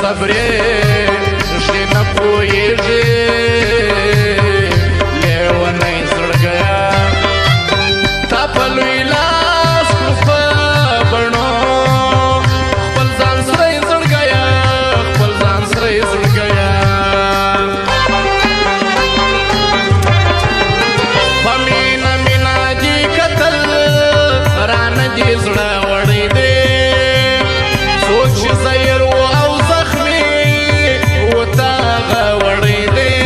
صبرې ژې نه پوهېږي لیونی زړګیه تا په لوی لاس کړو په بڼو خپل ځان سره یې زړګیه خپل ځان سره یې زړګیه په مینه مینه دې کتل رانه دې زړه وړی دی څوک چې زیر و او زخمي ورته هغه وړی دی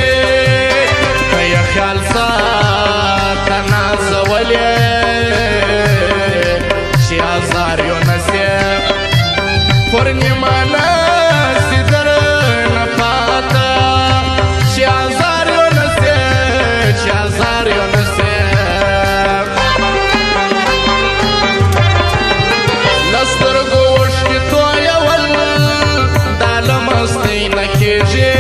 که یې خیال ساته نازولې چې ازار یو نصیب پر نیمه ناسي درنه پاته چې ازار یو نصیب چې ازار یو نصیب له سترګو اوښکې تویول دا له مستۍ نه کېږي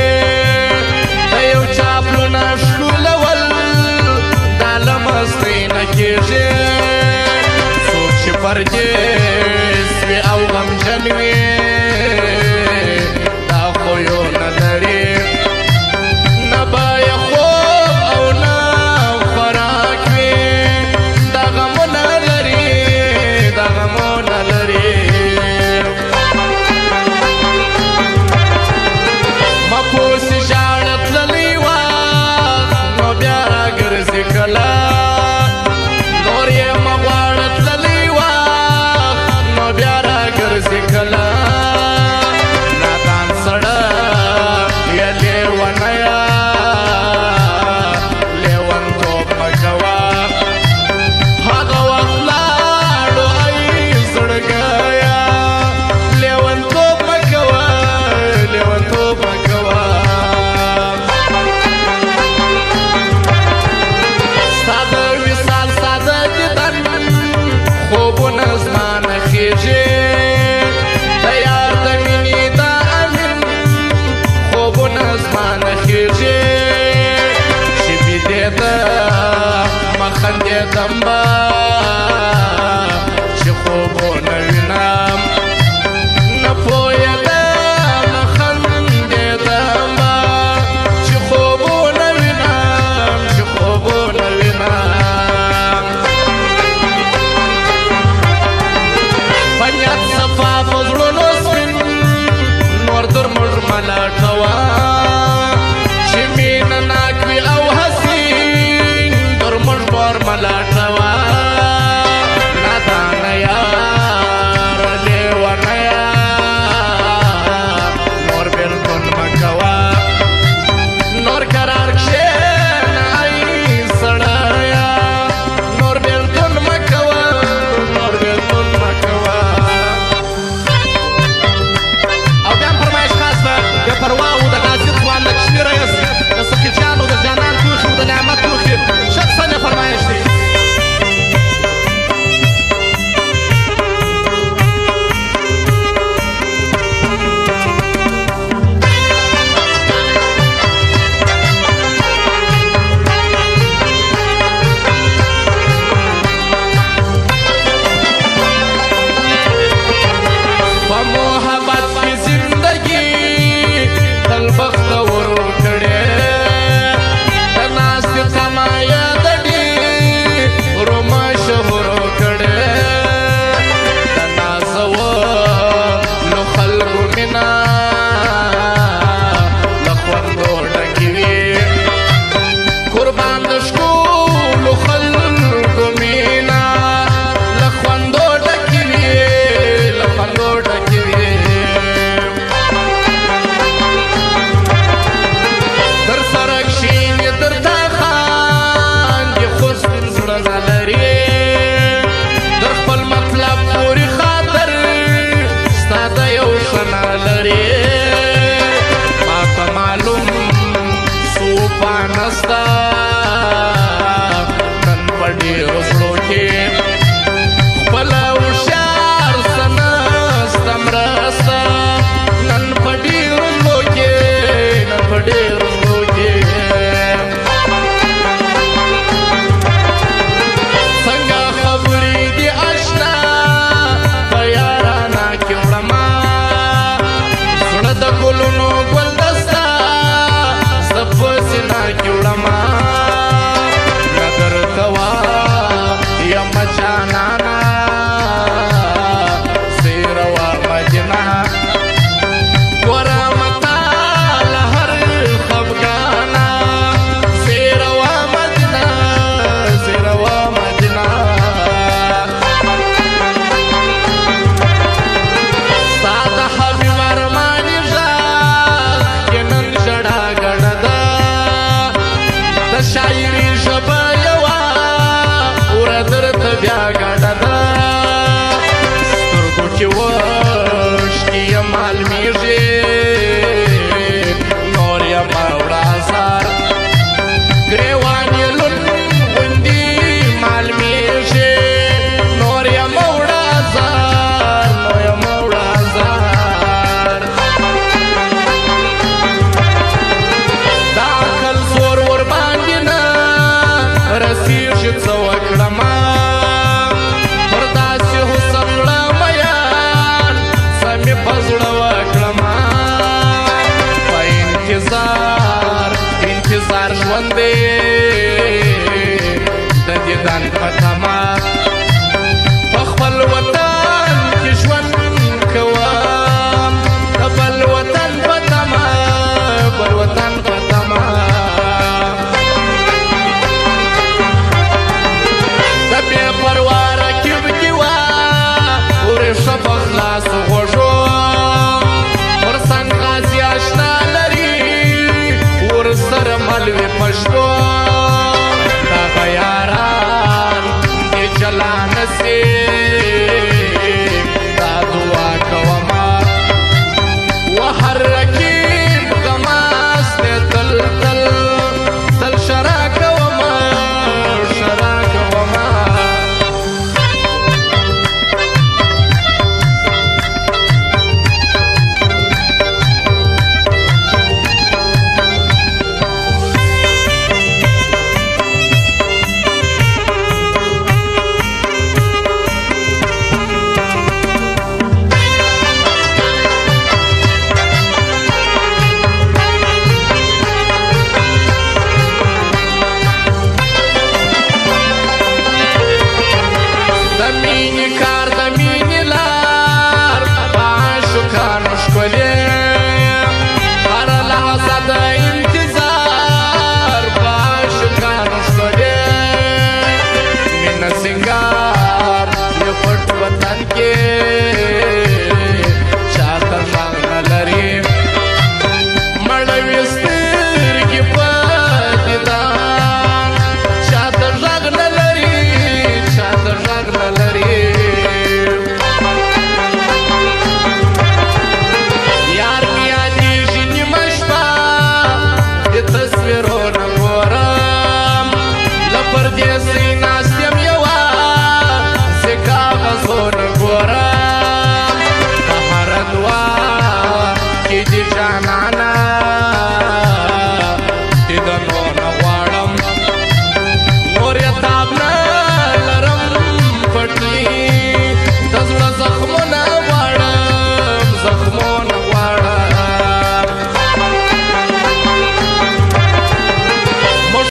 د یو چا پلونه ښکلول دا له مستۍ نه کېږي څوک چې پردیس وي او غمجن وي دا خویو نه لري نه به یې خوب او نه خوراک وي دا غمونه لري دا غمونه لري مپوسې ژاړه تللی وه نو بیا راګرځي کله نور یې مه غواړه تللی وه نو بیا راګرځي کله نادان سړک یې لیونیه لیونتوب مه کوه هغه وخت لاړو ای زړګیه لیونتوب مه کوه لیونتوب مه کوه ستا د وصال ستا د دیدن خوبونه زما نه خېژي د یار د مینې د امین خوبونه زما نه خېژي چې بیدېدم مه خندېدم به چې خوبونه وینم نه پوهېدم نه خندېدم به چې خوبونه وینم چې خوبونه وینم په نیت صفا په زړونو سپین نور در موږ مه لټوه چې مینه ناک وي او حسین در موږ نور مه لټوه نادانه یاره لیونیه نور بېلتون مه کوه نور قرار کښېنه ای سړیه نور بېلتون مه کوه نور بېلتون مه کوه او بیا هم فرمایش خاص ده بې پرواو د غازي ځوان د کشمیر رئیس د سخیجانو د جانان توخي و د نعمت توخي شخصا یې فرمایش دی په محبت کې زندګي تل بختور کړې د ناستې تمایه د ډېرو مشهور کړې د نازولو خلکو مینه له خوندو ډکې وي قربان د ښکلو خلکو مینه له خوندو ډکې وي له خوندو ډکې وي در سره کښېني درته خاندي خو سپین زړه نه لري در خپل مطلب پورې خاطر ستا د یو ښه نه لري